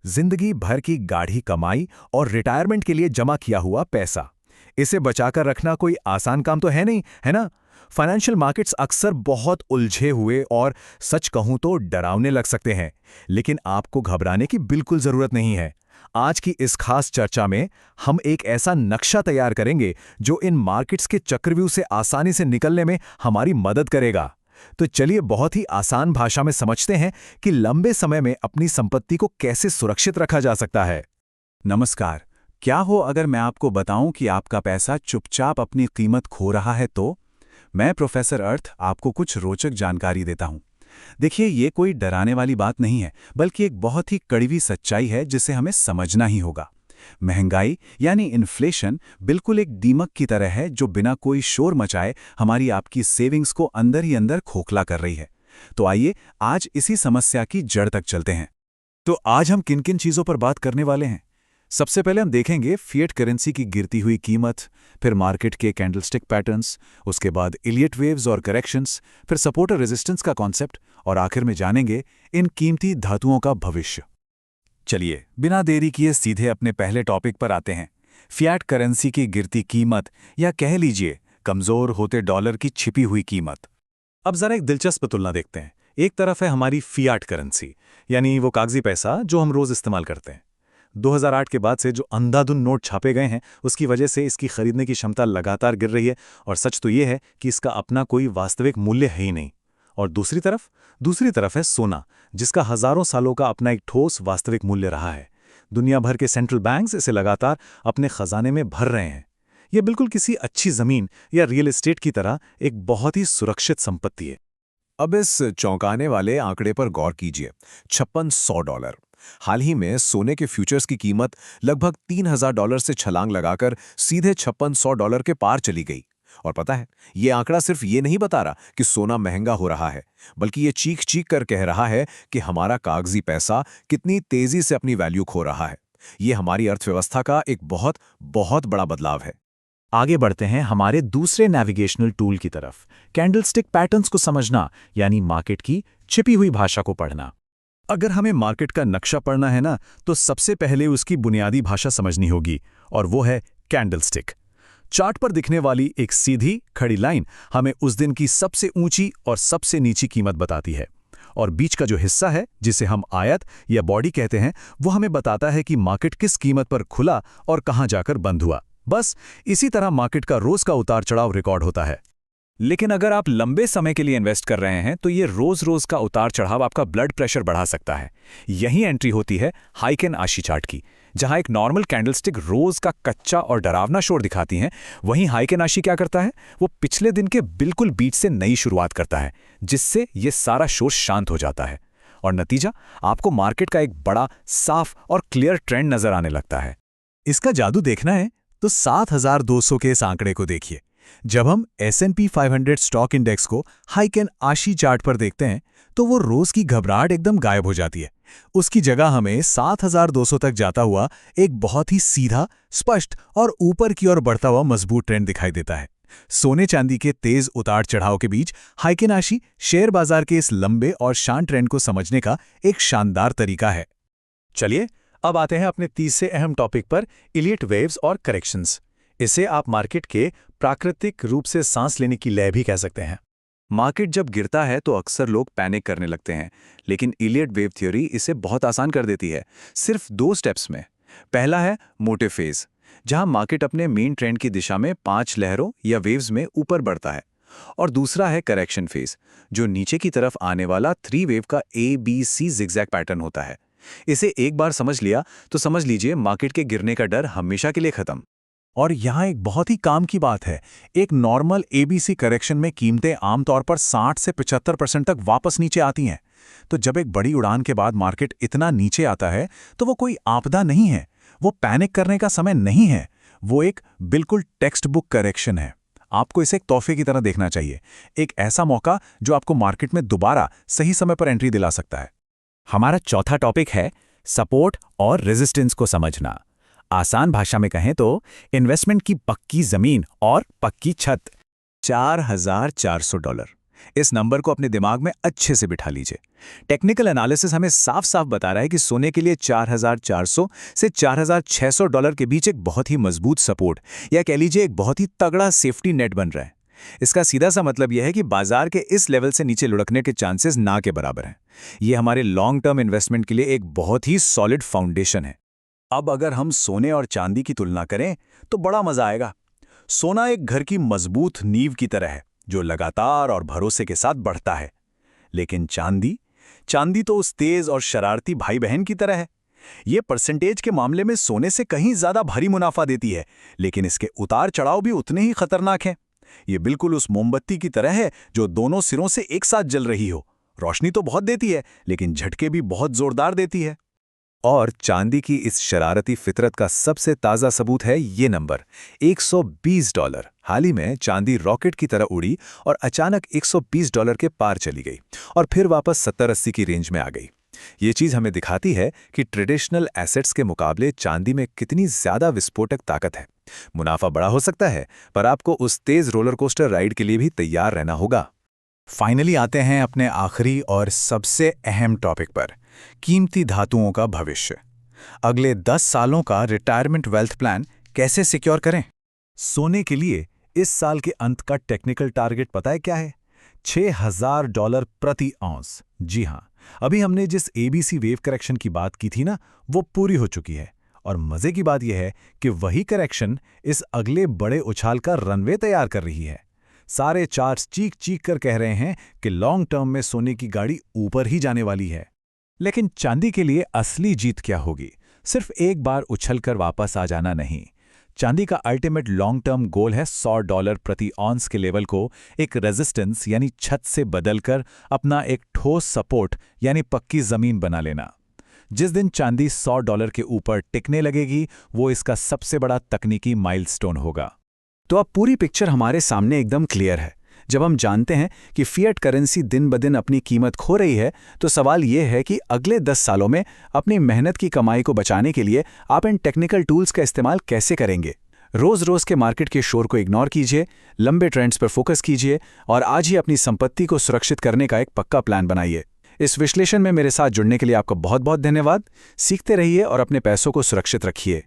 जिंदगी भर की गाढ़ी कमाई और रिटायरमेंट के लिए जमा किया हुआ पैसा। इसे बचाकर रखना कोई आसान काम तो है नहीं, है ना? फाइनेंशियल मार्केट्स अक्सर बहुत उलझे हुए और सच कहूं तो डरावने लग सकते हैं, लेकिन आपको घबराने की बिल्कुल जरूरत नहीं है। आज की इस खास चर्चा में हम एक ऐसा नक्शा तैयार करेंगे जो इन मार्केट्स के चक्रव्यूह से आसानी से निकलने में हमारी मदद करेगा। तो चलिए बहुत ही आसान भाषा में समझते हैं कि लंबे समय में अपनी संपत्ति को कैसे सुरक्षित रखा जा सकता है। नमस्कार। क्या हो अगर मैं आपको बताऊं कि आपका पैसा चुपचाप अपनी कीमत खो रहा है तो? मैं प्रोफेसर अर्थ आपको कुछ रोचक जानकारी देता हूं। देखिए, ये कोई डराने वाली बात नहीं है, बल्कि एक बहुत ही कड़वी सच्चाई है जिसे हमें समझना ही होगा। महंगाई यानी इन्फ्लेशन बिल्कुल एक दीमक की तरह है जो बिना कोई शोर मचाए हमारी आपकी सेविंग्स को अंदर ही अंदर खोखला कर रही है। तो आइए आज इसी समस्या की जड़ तक चलते हैं। तो आज हम किन किन चीज़ों पर बात करने वाले हैं? सबसे पहले हम देखेंगे फिएट करेंसी की गिरती हुई कीमत, फिर मार्केट के कैंडलस्टिक पैटर्न्स, उसके बाद इलियट वेव्स और करेक्शंस, फिर सपोर्ट और रेजिस्टेंस का कॉन्सेप्ट, और आखिर में जानेंगे इन कीमती धातुओं का भविष्य। चलिए बिना देरी किए सीधे अपने पहले टॉपिक पर आते हैं, फिएट करेंसी की गिरती कीमत, या कह लीजिए कमजोर होते डॉलर की छिपी हुई कीमत। अब जरा एक दिलचस्प तुलना देखते हैं। एक तरफ है हमारी फिएट करेंसी, यानी वो कागजी पैसा जो हम रोज इस्तेमाल करते हैं। 2008 के बाद से जो अंधाधुंध नोट छापे गए हैं, उसकी वजह से इसकी खरीदने की क्षमता लगातार गिर रही है, और सच तो ये है कि इसका अपना कोई वास्तविक मूल्य है ही नहीं। और दूसरी तरफ है सोना, जिसका हजारों सालों का अपना एक ठोस वास्तविक मूल्य रहा है। दुनिया भर के सेंट्रल बैंक्स इसे लगातार अपने खजाने में भर रहे हैं। यह बिल्कुल किसी अच्छी जमीन या रियल एस्टेट की तरह एक बहुत ही सुरक्षित संपत्ति है। अब इस चौंकाने वाले आंकड़े पर गौर कीजिए, $5600। हाल ही में सोने के फ्यूचर्स की कीमत लगभग $3000 से छलांग लगाकर सीधे $5600 के पार चली गई। और पता है, ये आंकड़ा सिर्फ ये नहीं बता रहा कि सोना महंगा हो रहा है, बल्कि ये चीख चीख कर कह रहा है कि हमारा कागजी पैसा कितनी तेजी से अपनी वैल्यू खो रहा है। ये हमारी अर्थव्यवस्था का एक बहुत बहुत बड़ा बदलाव है। आगे बढ़ते हैं हमारे दूसरे नेविगेशनल टूल की तरफ, कैंडलस्टिक पैटर्न्स को समझना, यानी मार्केट की छिपी हुई भाषा को पढ़ना। अगर हमें मार्केट का नक्शा पढ़ना है ना, तो सबसे पहले उसकी बुनियादी भाषा समझनी होगी, और वो है कैंडलस्टिक। चार्ट पर दिखने वाली एक सीधी खड़ी लाइन हमें उस दिन की सबसे ऊंची और सबसे नीची कीमत बताती है, और बीच का जो हिस्सा है, जिसे हम आयत या बॉडी कहते हैं, वो हमें बताता है कि मार्केट किस कीमत पर खुला और कहां जाकर बंद हुआ। बस इसी तरह मार्केट का रोज का उतार चढ़ाव रिकॉर्ड होता है। लेकिन अगर आप लंबे समय के लिए इन्वेस्ट कर रहे हैं, तो ये रोज का उतार चढ़ाव आपका ब्लड प्रेशर बढ़ा सकता है। यही एंट्री होती है हाइकेन आशी चार्ट की। जहां एक नॉर्मल कैंडलस्टिक रोज का कच्चा और डरावना शोर दिखाती है, वहीं हाइकेन आशी क्या करता है? वो पिछले दिन के बिल्कुल बीच से नई शुरुआत करता है, जिससे ये सारा शोर शांत हो जाता है, और नतीजा आपको मार्केट का एक बड़ा, साफ और क्लियर ट्रेंड नजर आने लगता है। इसका जादू देखना है तो 7200 के इस आंकड़े को देखिए। जब हम S&P 500 स्टॉक इंडेक्स को हाइकेन आशी चार्ट पर देखते हैं, तो वो रोज की घबराहट एकदम गायब हो जाती है। उसकी जगह हमें 7200 तक जाता हुआ एक बहुत ही सीधा, स्पष्ट और ऊपर की ओर बढ़ता हुआ मजबूत ट्रेंड दिखाई देता है। सोने चांदी के तेज उतार चढ़ाव के बीच हाइकेन आशी शेयर बाजार के इस लंबे और शांत ट्रेंड को समझने का एक शानदार तरीका है। चलिए अब आते हैं अपने तीसरे अहम टॉपिक पर, इलियट वेव्स और करेक्शंस। इसे आप मार्केट के प्राकृतिक रूप से सांस लेने की लय भी कह सकते हैं। मार्केट जब गिरता है तो अक्सर लोग पैनिक करने लगते हैं, लेकिन इलियट वेव थ्योरी इसे बहुत आसान कर देती है, सिर्फ 2 स्टेप्स में। पहला है मोटे फेज, जहां मार्केट अपने मेन ट्रेंड की दिशा में 5 लहरों या वेव्स में ऊपर बढ़ता है, और दूसरा है करेक्शन फेज, जो नीचे की तरफ आने वाला 3 वेव का ABC जिगजैग पैटर्न होता है। इसे एक बार समझ लिया तो समझ लीजिए मार्केट के गिरने का डर हमेशा के लिए खत्म। और यहाँ एक बहुत ही काम की बात है, एक नॉर्मल ABC करेक्शन में कीमतें आमतौर पर 60 से 75% तक वापस नीचे आती हैं। तो जब एक बड़ी उड़ान के बाद मार्केट इतना नीचे आता है, तो वो कोई आपदा नहीं है, वो पैनिक करने का समय नहीं है, वो एक बिल्कुल टेक्स्ट बुक करेक्शन है। आपको इसे एक तोहफे की तरह देखना चाहिए, एक ऐसा मौका जो आपको मार्केट में दोबारा सही समय पर एंट्री दिला सकता है। हमारा चौथा टॉपिक है सपोर्ट और रेजिस्टेंस को समझना। आसान भाषा में कहें तो इन्वेस्टमेंट की पक्की जमीन और पक्की छत। $4400, इस नंबर को अपने दिमाग में अच्छे से बिठा लीजिए। टेक्निकल एनालिसिस हमें साफ साफ बता रहा है कि सोने के लिए 4,400 से 4,600 डॉलर के बीच एक बहुत ही मजबूत सपोर्ट या कह लीजिए एक बहुत ही तगड़ा सेफ्टी नेट बन रहा है। इसका सीधा सा मतलब यह है कि बाजार के इस लेवल से नीचे लुढ़कने के चांसेस ना के बराबर हैं। ये हमारे लॉन्ग टर्म इन्वेस्टमेंट के लिए एक बहुत ही सॉलिड फाउंडेशन है। अब अगर हम सोने और चांदी की तुलना करें तो बड़ा मजा आएगा। सोना एक घर की मजबूत नींव की तरह है जो लगातार और भरोसे के साथ बढ़ता है। लेकिन चांदी तो उस तेज और शरारती भाई बहन की तरह है। ये परसेंटेज के मामले में सोने से कहीं ज्यादा भारी मुनाफा देती है, लेकिन इसके उतार चढ़ाव भी उतने ही खतरनाक हैं। ये बिल्कुल उस मोमबत्ती की तरह है जो दोनों सिरों से एक साथ जल रही हो। रोशनी तो बहुत देती है, लेकिन झटके भी बहुत जोरदार देती है। और चांदी की इस शरारती फितरत का सबसे ताज़ा सबूत है ये नंबर, $120। हाल ही में चांदी रॉकेट की तरह उड़ी और अचानक $120 के पार चली गई और फिर वापस 70-80 की रेंज में आ गई। ये चीज़ हमें दिखाती है कि ट्रेडिशनल एसेट्स के मुकाबले चांदी में कितनी ज़्यादा विस्फोटक ताकत है। मुनाफा बड़ा हो सकता है, पर आपको उस तेज़ रोलर कोस्टर राइड के लिए भी तैयार रहना होगा। फाइनली आते हैं अपने आखिरी और सबसे अहम टॉपिक पर, कीमती धातुओं का भविष्य। अगले 10 सालों का रिटायरमेंट वेल्थ प्लान कैसे सिक्योर करें? सोने के लिए इस साल के अंत का टेक्निकल टारगेट पता है क्या है? $6,000 प्रति औंस। जी हाँ, अभी हमने जिस ABC वेव करेक्शन की बात की थी ना, वो पूरी हो चुकी है। और मजे की बात यह है कि वही करेक्शन इस अगले बड़े उछाल का रनवे तैयार कर रही है। सारे चार्ट्स चीख चीख कर कह रहे हैं कि लॉन्ग टर्म में सोने की गाड़ी ऊपर ही जाने वाली है। लेकिन चांदी के लिए असली जीत क्या होगी? सिर्फ एक बार उछलकर वापस आ जाना नहीं। चांदी का अल्टीमेट लॉन्ग टर्म गोल है $100 प्रति ऑन्स के लेवल को एक रेजिस्टेंस यानी छत से बदलकर अपना एक ठोस सपोर्ट यानी पक्की जमीन बना लेना। जिस दिन चांदी $100 के ऊपर टिकने लगेगी, वो इसका सबसे बड़ा तकनीकी माइलस्टोन होगा। तो अब पूरी पिक्चर हमारे सामने एकदम क्लियर है। जब हम जानते हैं कि फिएट करेंसी दिन ब दिन अपनी कीमत खो रही है, तो सवाल यह है कि अगले 10 सालों में अपनी मेहनत की कमाई को बचाने के लिए आप इन टेक्निकल टूल्स का इस्तेमाल कैसे करेंगे? रोज के मार्केट के शोर को इग्नोर कीजिए, लंबे ट्रेंड्स पर फोकस कीजिए और आज ही अपनी संपत्ति को सुरक्षित करने का एक पक्का प्लान बनाइए। इस विश्लेषण में मेरे साथ जुड़ने के लिए आपका बहुत बहुत धन्यवाद। सीखते रहिए और अपने पैसों को सुरक्षित रखिए।